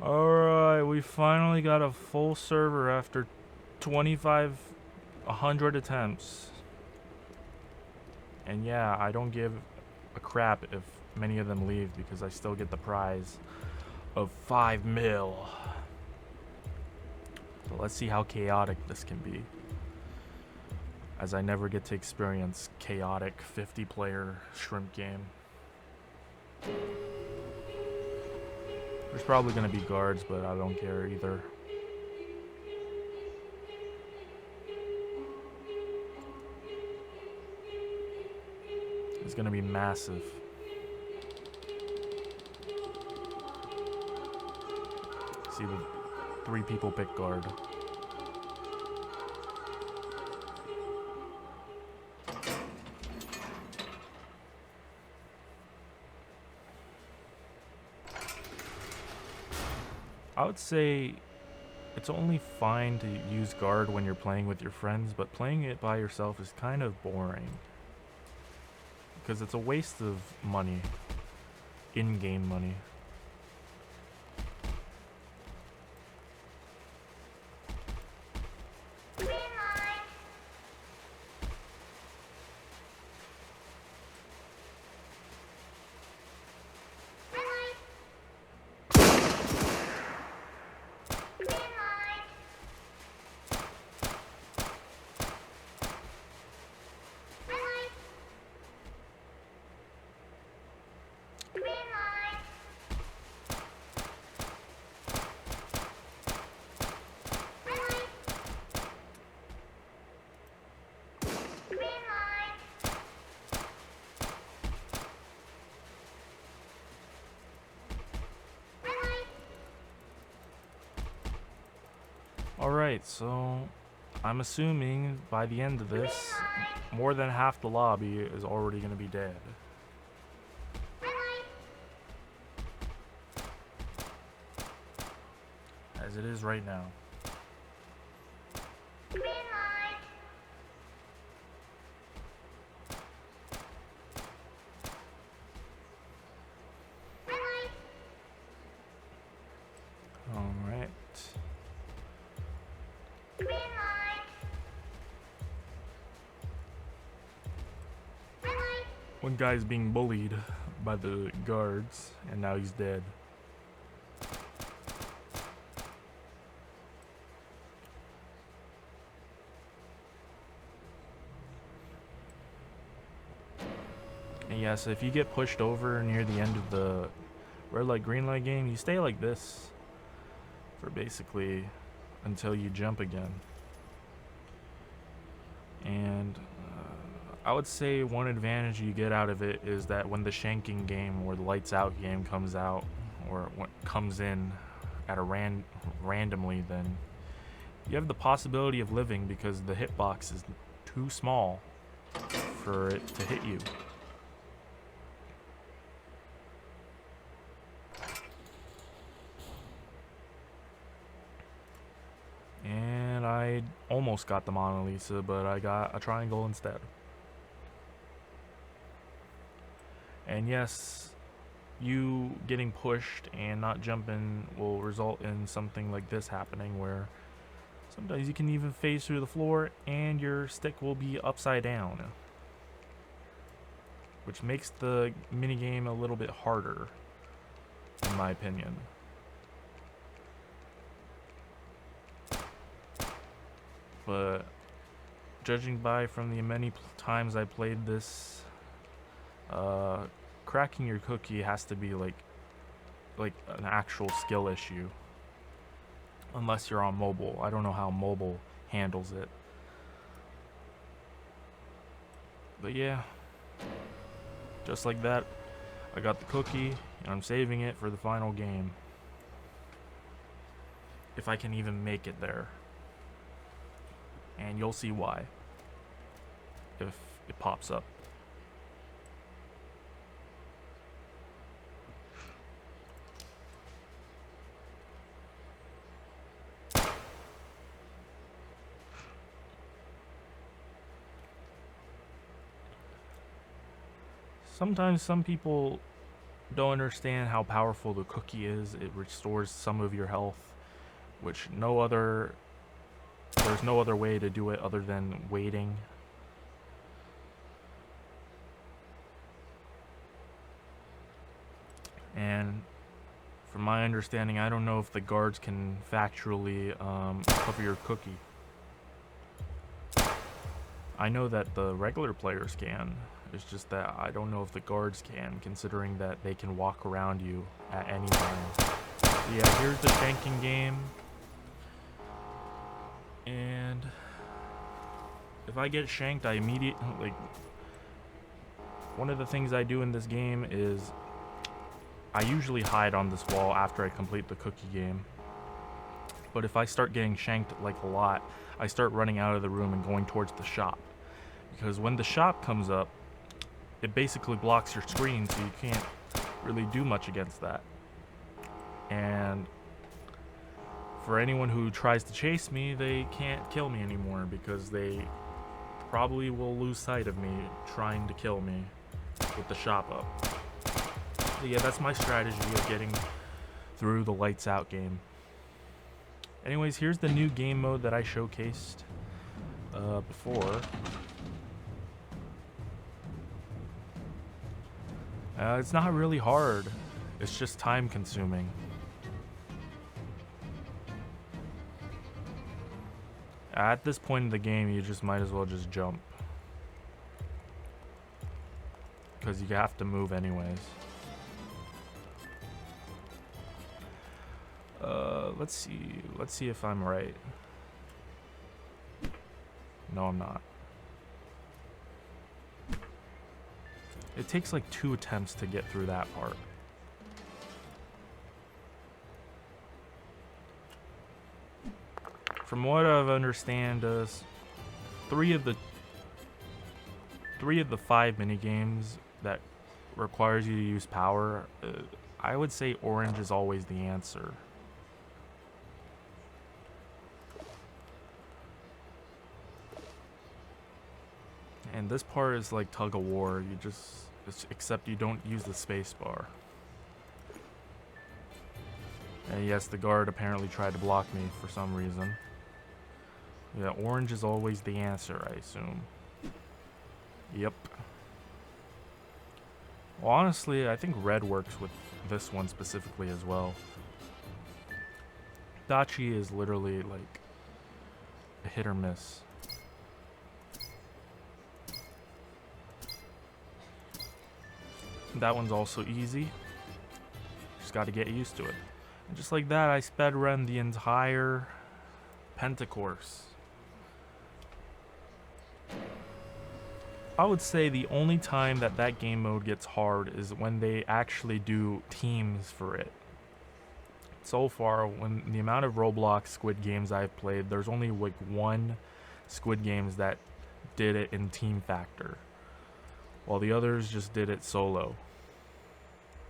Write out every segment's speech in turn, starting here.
Alright, we finally got a full server after 2,500 attempts. And yeah, I don't give a crap if many of them leave because I still get the prize of 5 mil. But let's see how chaotic this can be, as I never get to experience chaotic 50-player shrimp game. There's probably gonna be guards, but I don't care either. It's gonna be massive. See, the 3 people pick guard. I would say it's only fine to use guard when you're playing with your friends, but playing it by yourself is kind of boring. Because it's a waste of money. In-game money. Alright, so I'm assuming by the end of this, more than half the lobby is already going to be dead. As it is right now. Alright. One guy's being bullied by the guards, and now he's dead. And yeah, so if you get pushed over near the end of the red light, green light game, you stay like this for basically until you jump again. And I would say one advantage you get out of it is that when the shanking game or the lights out game comes out, or when comes in at a randomly, then you have the possibility of living because the hitbox is too small for it to hit you. And I almost got the Mona Lisa, but I got a triangle instead. And yes, you getting pushed and not jumping will result in something like this happening, where sometimes you can even phase through the floor and your stick will be upside down, which makes the minigame a little bit harder, in my opinion. But judging by from the many times I played this, cracking your cookie has to be like an actual skill issue. Unless you're on mobile. I don't know how mobile handles it. But yeah, just like that, I got the cookie, and I'm saving it for the final game. If I can even make it there. And you'll see why if it pops up. Sometimes some people don't understand how powerful the cookie is. It restores some of your health, which there's no other way to do it other than waiting. And from my understanding, I don't know if the guards can factually cover your cookie. I know that the regular players can. It's just that I don't know if the guards can, considering that they can walk around you at any time. So yeah, here's the shanking game. And if I get shanked, I immediately, like, one of the things I do in this game is I usually hide on this wall after I complete the cookie game. But if I start getting shanked like a lot, I start running out of the room and going towards the shop. Because when the shop comes up, it basically blocks your screen, so you can't really do much against that. And for anyone who tries to chase me, they can't kill me anymore because they probably will lose sight of me trying to kill me with the shop up. So yeah, that's my strategy of getting through the lights out game. Anyways, here's the new game mode that I showcased before. It's not really hard, it's just time consuming. At this point in the game, you just might as well just jump, because you have to move anyways. Let's see if I'm right. No, I'm not. It takes like 2 attempts to get through that part. From what I understand, 3 of the 5 mini games that requires you to use power, I would say orange is always the answer. And this part is like tug of war. Except you don't use the space bar. And yes, the guard apparently tried to block me for some reason. Yeah, orange is always the answer, I assume. Yep. Well, honestly, I think red works with this one specifically as well. Dachi is literally like a hit or miss. That one's also easy. Just got to get used to it. And just like that, I sped run the entire Pentacourse. I would say the only time that game mode gets hard is when they actually do teams for it. So far, when the amount of Roblox Squid Games I've played, there's only like 1 Squid Games that did it in team factor, while the others just did it solo.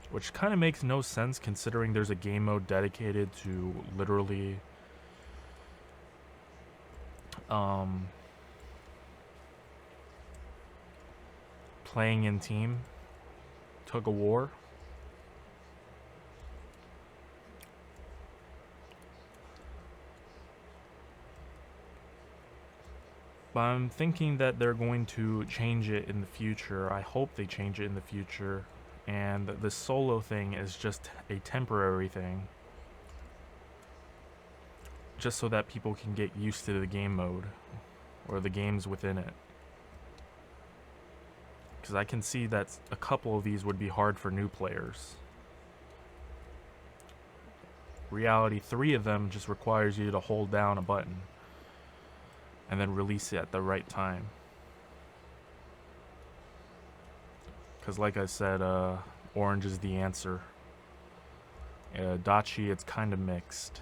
Which kind of makes no sense considering there's a game mode dedicated to literally playing in team, tug of war. But I'm thinking that they're going to change it in the future. I hope they change it in the future. And the solo thing is just a temporary thing. Just so that people can get used to the game mode. Or the games within it. Because I can see that a couple of these would be hard for new players. Reality, 3 of them just requires you to hold down a button and then release it at the right time. Because like I said, orange is the answer. Dachi, it's kind of mixed.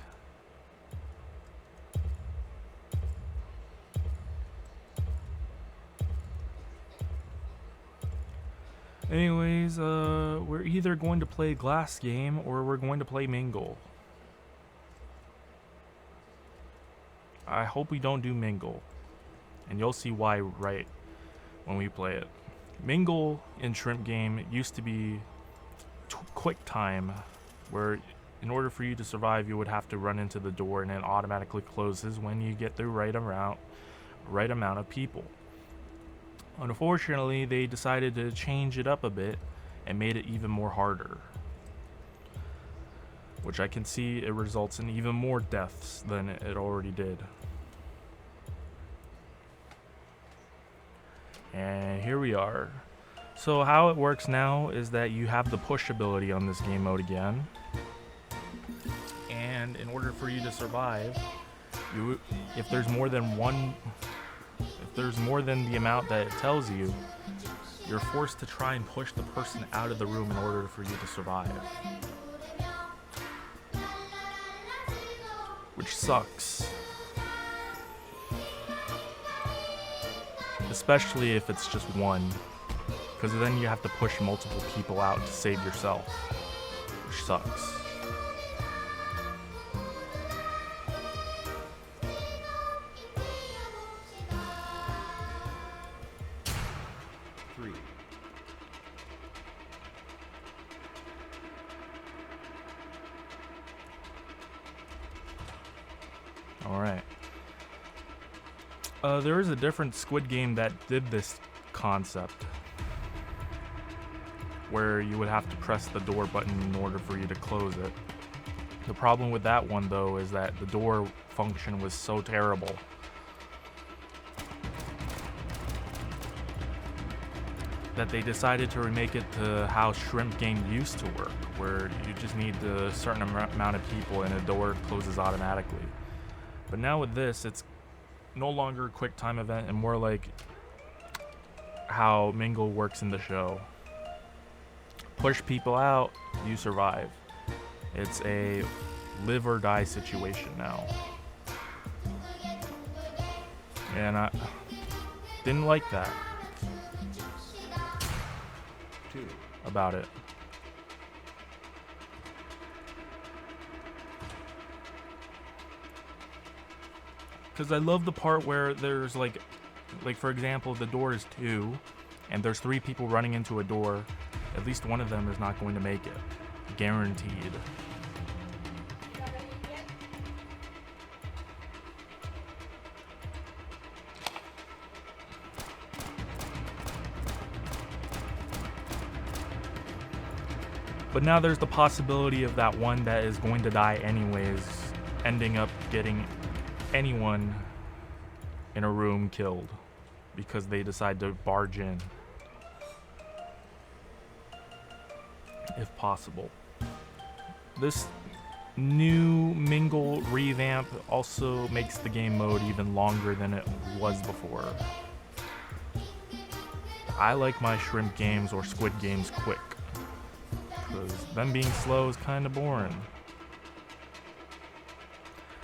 Anyways, we're either going to play Glass Game or we're going to play Mingle. I hope we don't do Mingle. And you'll see why right when we play it. Mingle in Shrimp Game used to be quick time, where in order for you to survive, you would have to run into the door and it automatically closes when you get the right amount of people. Unfortunately, they decided to change it up a bit and made it even more harder, which I can see it results in even more deaths than it already did. And here we are. So how it works now is that you have the push ability on this game mode again. And in order for you to survive, if there's more than the amount that it tells you, you're forced to try and push the person out of the room in order for you to survive. Which sucks. Especially if it's just one, because then you have to push multiple people out to save yourself, which sucks. Alright. There is a different Squid Game that did this concept, where you would have to press the door button in order for you to close it. The problem with that one, though, is that the door function was so terrible that they decided to remake it to how Shrimp Game used to work, where you just need a certain amount of people and a door closes automatically. But now with this, it's no longer a quick time event and more like how Mingle works in the show. Push people out, you survive. It's a live or die situation now. And I didn't like that about it. Because I love the part where there's like for example, the door is 2 and there's 3 people running into a door. At least one of them is not going to make it. Guaranteed. But now there's the possibility of that one that is going to die anyways, ending up getting anyone in a room killed because they decide to barge in, if possible. This new Mingle revamp also makes the game mode even longer than it was before. I like my shrimp games or squid games quick, because them being slow is kind of boring.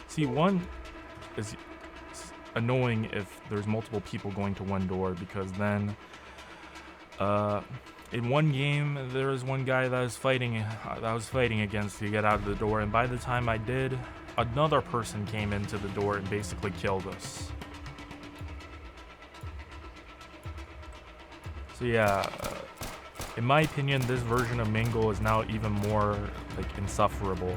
See, one is annoying if there's multiple people going to one door, because then in one game there was one guy that I was fighting against to get out of the door, and by the time I did, another person came into the door and basically killed us. So yeah, in my opinion, this version of Mingle is now even more like insufferable.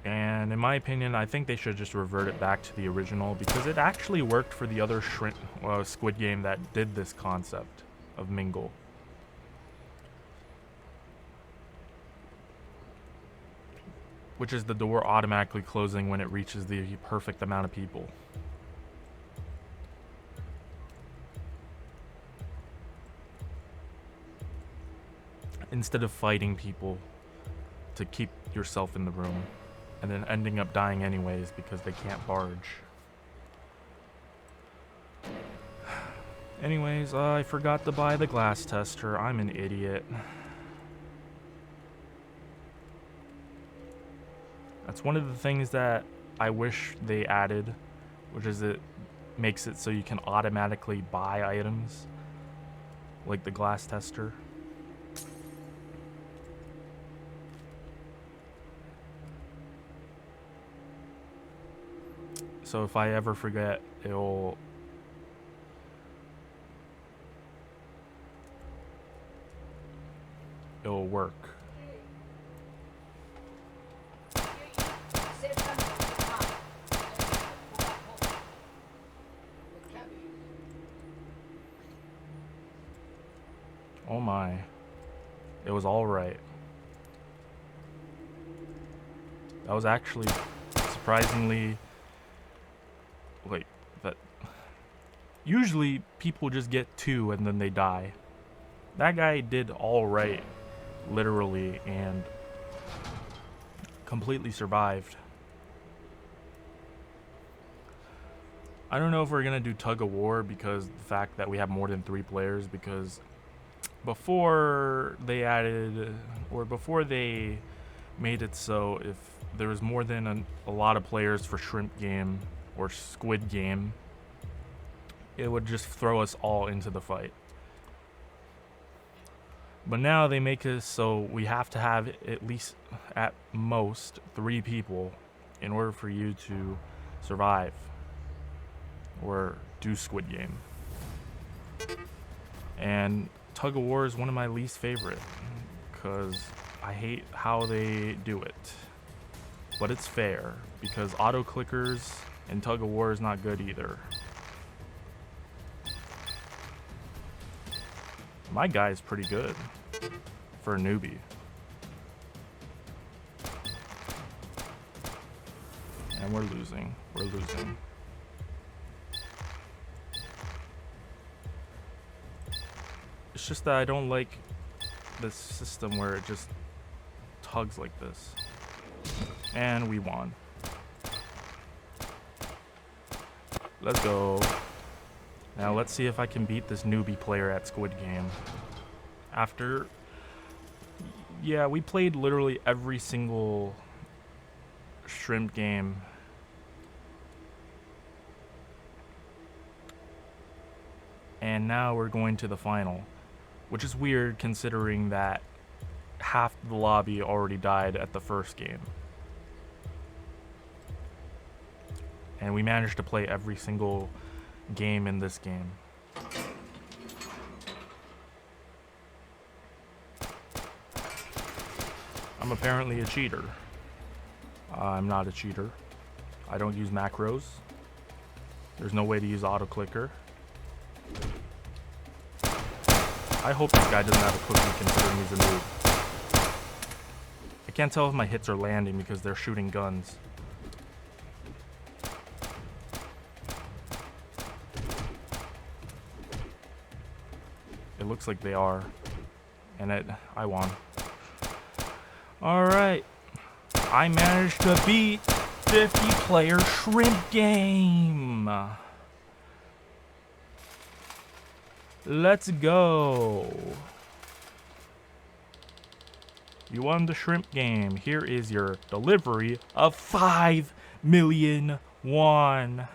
And in my opinion, I think they should just revert it back to the original, because it actually worked for the other Squid Game that did this concept of Mingle. Which is the door automatically closing when it reaches the perfect amount of people. Instead of fighting people to keep yourself in the room, and then ending up dying anyways because they can't barge. Anyways, I forgot to buy the glass tester. I'm an idiot. That's one of the things that I wish they added, which is it makes it so you can automatically buy items, like the glass tester. So if I ever forget, it'll work. Oh my. It was alright. That was actually surprisingly... Wait, that... Usually people just get 2 and then they die. That guy did alright, literally, and completely survived. I don't know if we're gonna do tug of war because the fact that we have more than 3 players, because before they added, or before they made it so if there was more than a lot of players for shrimp game or squid game, it would just throw us all into the fight. But now they make it so we have to have at least, at most, 3 people in order for you to survive or do squid game. And tug of war is one of my least favorite because I hate how they do it. But it's fair because auto clickers and tug of war is not good either. My guy's pretty good for a newbie. And we're losing. We're losing. It's just that I don't like this system where it just tugs like this. And we won. Let's go. Now let's see if I can beat this newbie player at Squid Game. After... Yeah, we played literally every single shrimp game. And now we're going to the final. Which is weird considering that half the lobby already died at the first game. And we managed to play every single game in this game. I'm apparently a cheater. I'm not a cheater. I don't use macros. There's no way to use auto clicker. I hope this guy doesn't have a cookie considering he's a noob. I can't tell if my hits are landing because they're shooting guns. It looks like they are. And I won. Alright. I managed to beat 50-player shrimp game. Let's go. You won the shrimp game. Here is your delivery of 5 million won.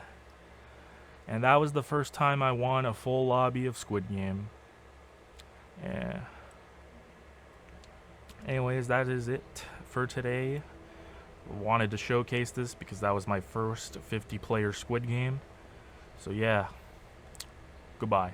And that was the first time I won a full lobby of Squid Game. Yeah. Anyways, that is it for today. Wanted to showcase this because that was my first 50-player Squid Game. So yeah. Goodbye.